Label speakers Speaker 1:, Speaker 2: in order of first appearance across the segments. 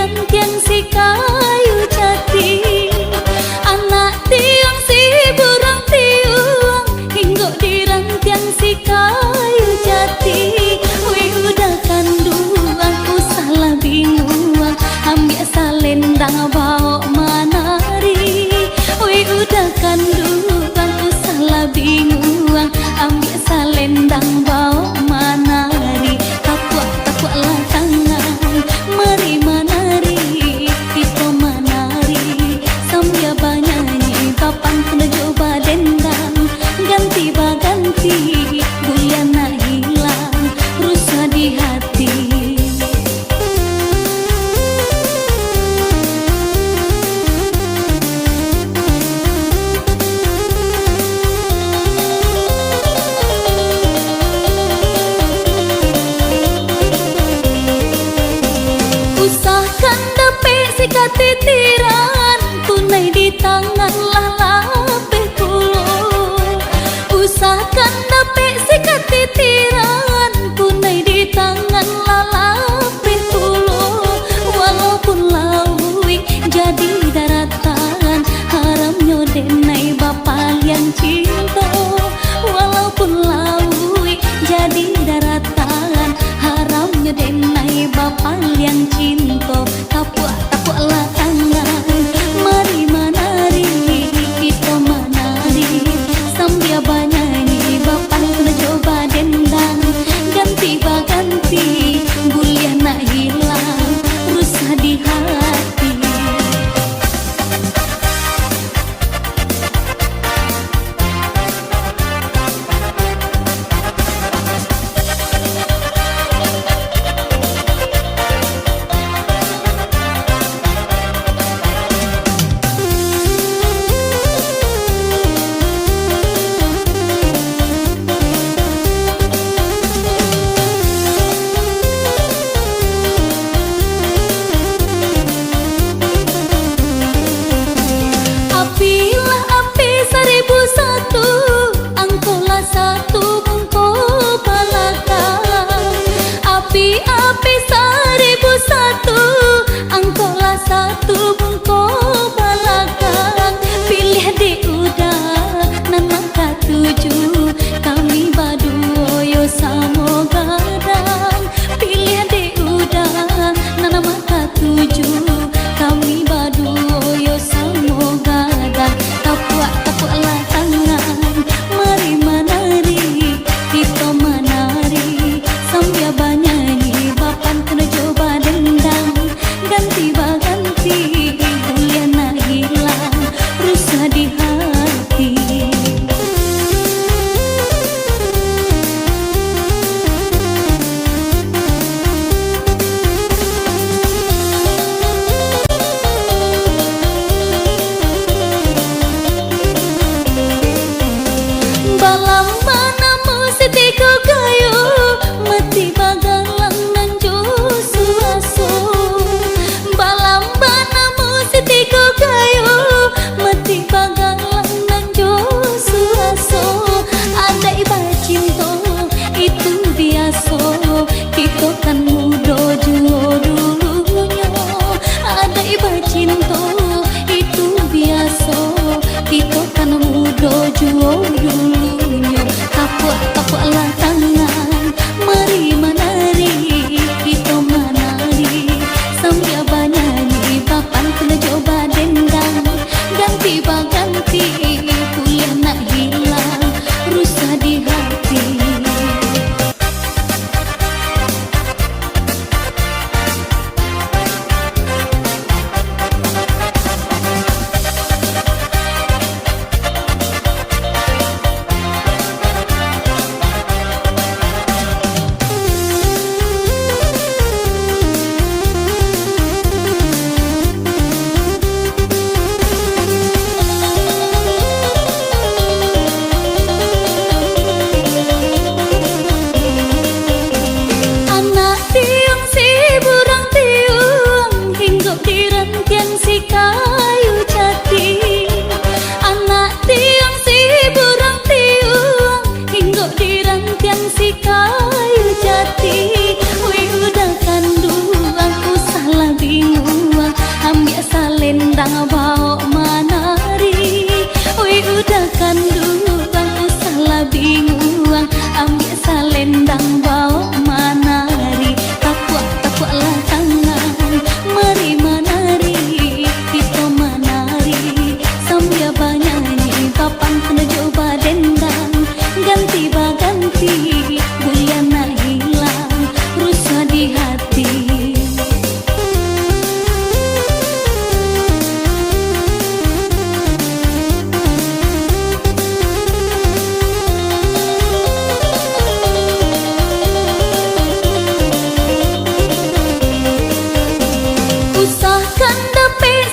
Speaker 1: rangkaian si kayu jati. Anak tiang si burung tiung hingga di rangkaian si kayu jati. Wih udah kanduang ku salah bingung ambil salendang bawa manari. Wih udah kanduang ku salah bingung ambil salendang bawa manari. Takwa lah tangan mari manari kita manari sambil banyanyi papan kena coba dendang ganti baganti buliana hilang rusak di hati. Usahakan dapet sikat titiran tunai di tangan lah lapeh puluh. Usahakan dapet sikat titiran tunai di tangan lah lapeh puluh. Walaupun lawi jadi daratan haramnya denai bapak yang cinta. Walaupun lawi jadi daratan haramnya denai bapak yang cinta. Tapuk lah tangan mari manari kita manari sambil banyanyi bapak kena coba dendang ganti baganti buliah nak hilang rusak di hati.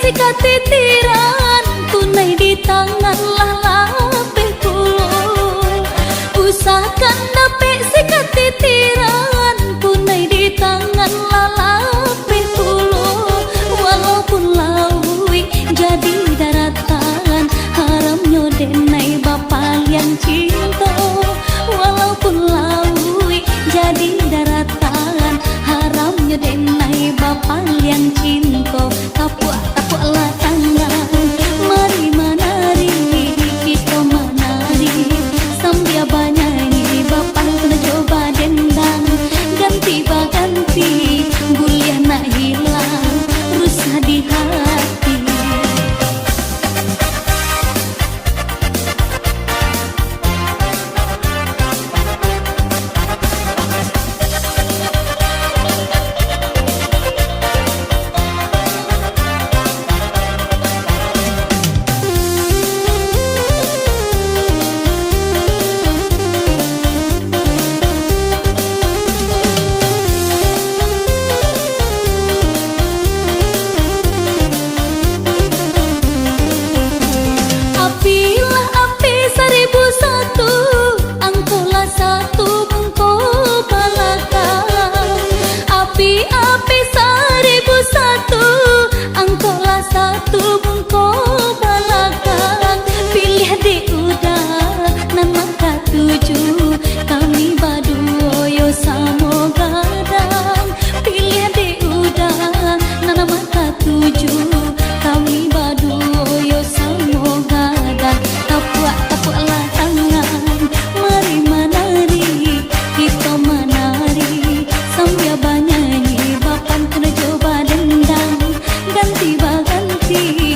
Speaker 1: sikat titiran, tunai di tangan lape puluh. Usahakan dapet sikat titiran, tunai di tangan lape puluh. Walaupun laui jadi daratan, haramnya denai bapak yang cinta. Walaupun laui jadi daratan, haramnya denai bapak yang cinta. Tapuk lah tangan, mari menari, kita menari sambil banyanyi. Bapak kena coba dendang, ganti baganti, guliah nak hilang, rusak di hati. Apilah api 1001, angkolah satu bungkuk balakang. Api-api 1001, angkolah satu bungkuk balakang. Pilih di udara nan maka tuju, kami berdua yo samo gadang. Pilih di udara nan maka tuju, kami berdua yo samo gadang. Tapuk-tapuklah tangan, mari menari, kita menari sambil banyanyi. Bapak kena coba dendang, ganti baganti,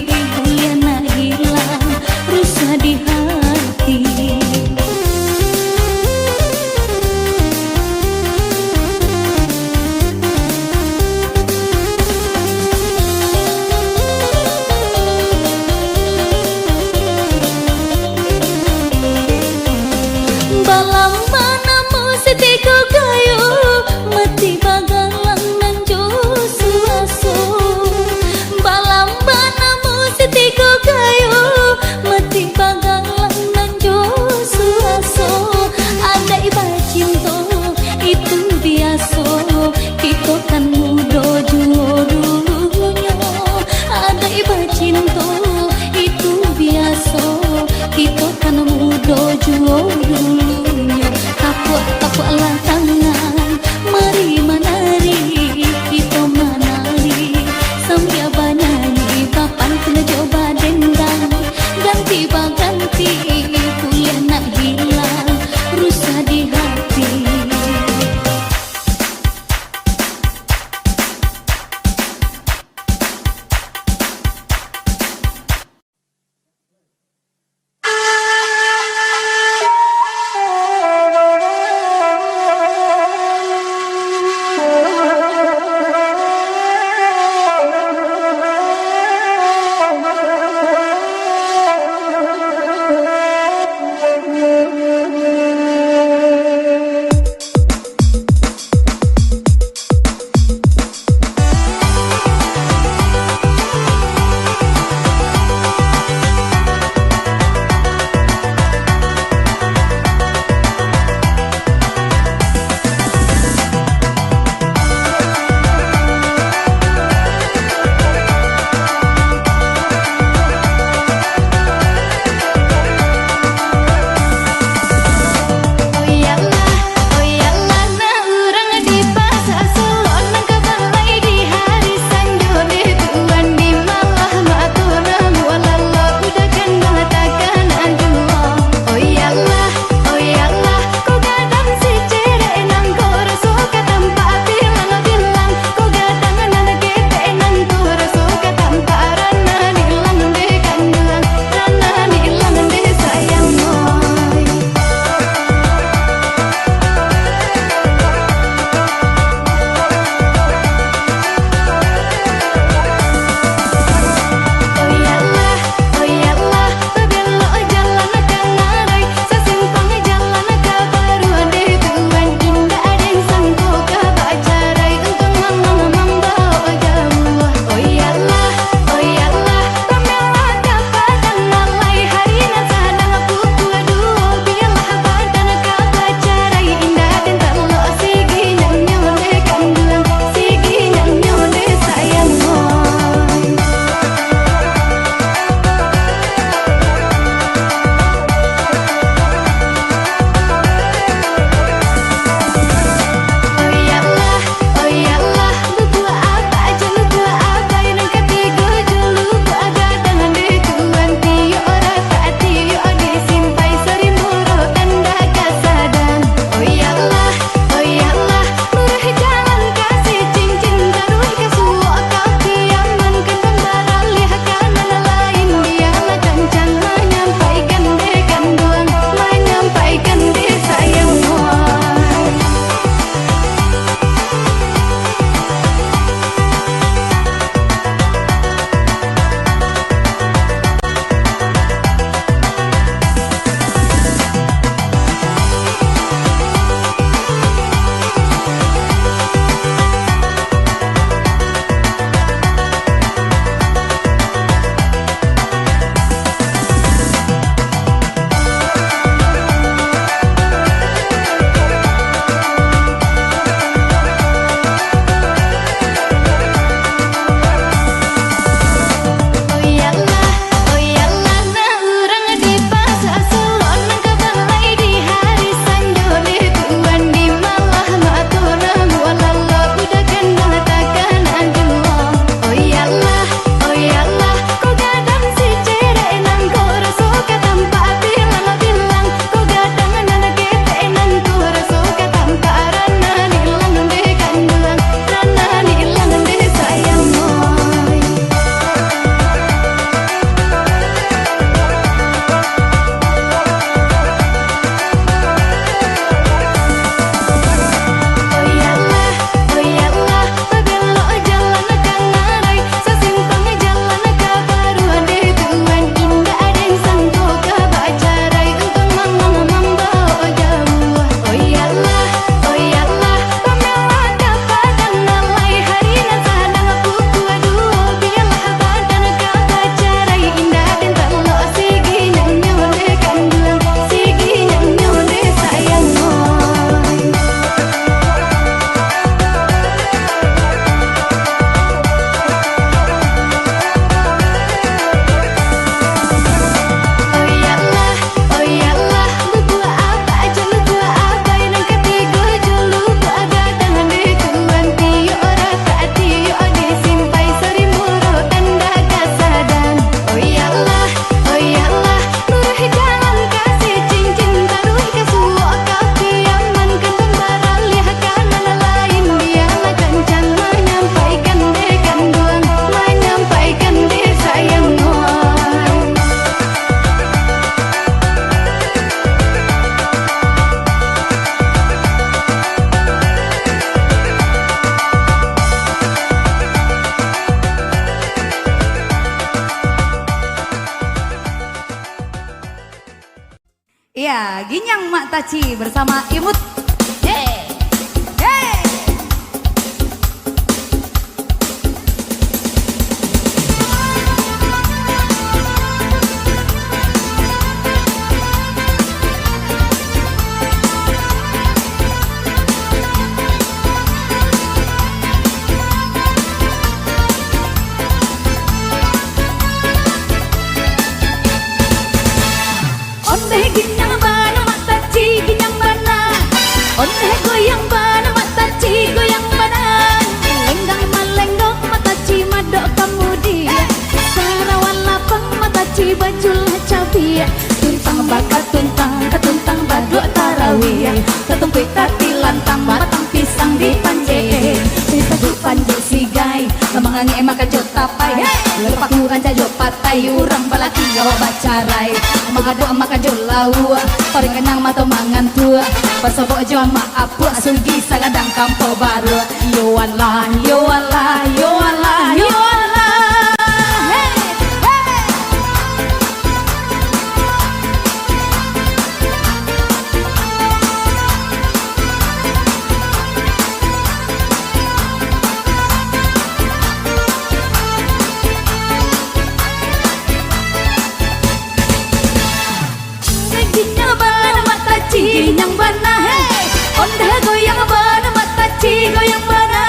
Speaker 2: Surabaya, Ginyang Mak Taci bersama Imut. Hey, hey. Onde ginyang bana mak taci ginyang bana, onde goyang bana mak taci goyang bana, lenggang malenggong mak taci madok kemudian, sarawan lapang mak taci bajulah cabi, tuntang bakat tuntang ketuntang baduk tarawih, ketumpik tati lantang matang pisang di panje, bisa di panje sigai, lemangangi makan jot tapai, lepak kurang jajok patai, urang balaki gawa bacarai, magado makan jot lau, orang kenang mato mangan tua, pasobok jawan mak apu asugi sagadang kampo baru, yo Allah, yo Allah, yo Allah, yo Allah. Ginyang bana, hey, onde goyang bana, mataci goyang bana,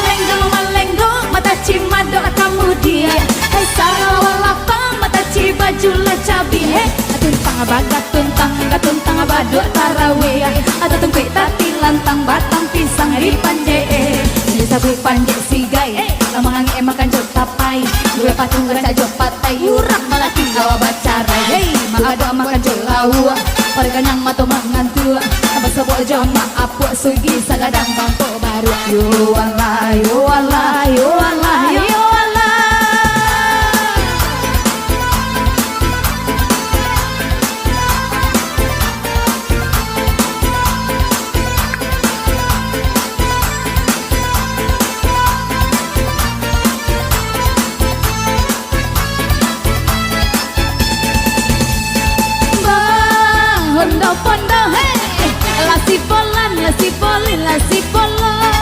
Speaker 2: lenggong malenggong, mataci madok kemudian, hey sarawal lapang, mataci bajulah cabi, hey, tuntang bagat tuntang, ketuntang baduk tarawih, ada tumpik tati lantang batang pisang di panje, sabu panje sigai, lamangangi makan jot tapai, dua patung rasa jot patai, urang malaki gawa bacarai, hey, magado makan jot lau. Perganyang mato mangan tua, tambah sebol jama apu sugi sagadang bangko baru. Yo Allah, yo Allah, yo Allah, yo Allah. Pondo pondo hey, lasi polan, lasi polin, lasi polan,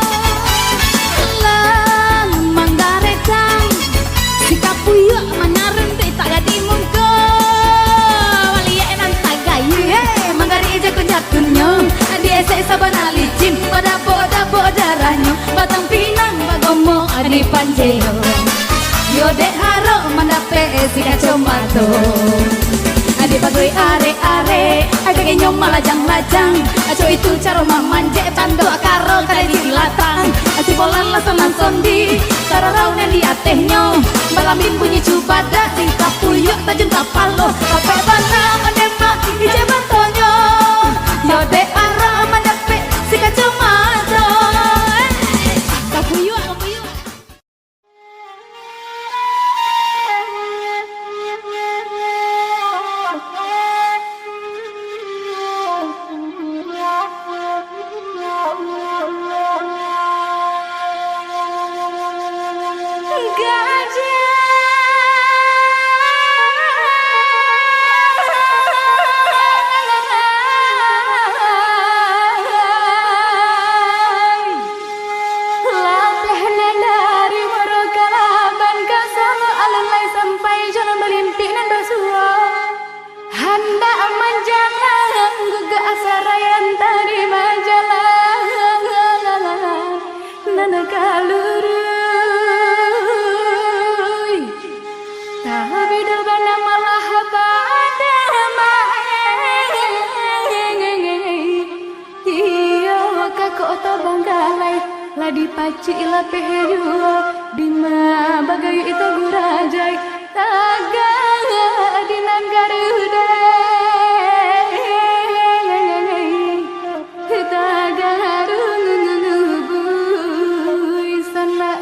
Speaker 2: lang manggaretang, si kapuyo manarun te tak gadi mungko, walia enan tagayu hey, manggari eja kunjatunyo, adi esek saban alicin, pada boda boda ranyo, batang pinang bagomo adi panjeo, yo dek haro mandape si kacomato. Adi bagoi are-are, aga genyong malajang lajang, aco itu caro mamanje pando karo kare di latang, asi bolan lasonan sondi, cara raunan di atehnyo, balamin bunyi cubada, tingkap puyuk tajun kapalo, kape bana menembak di jabatonyo, yode ara mendape si kacamata, kapuyuk kapuyuk. Dipaci ila pehedua Dima bagayu itu gurajai Taga di nagaruda Taga harungubui sana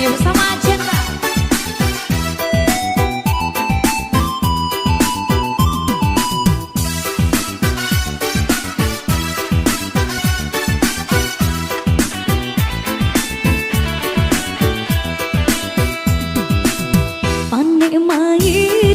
Speaker 2: Yuk sama aja Kak.
Speaker 1: Pandai main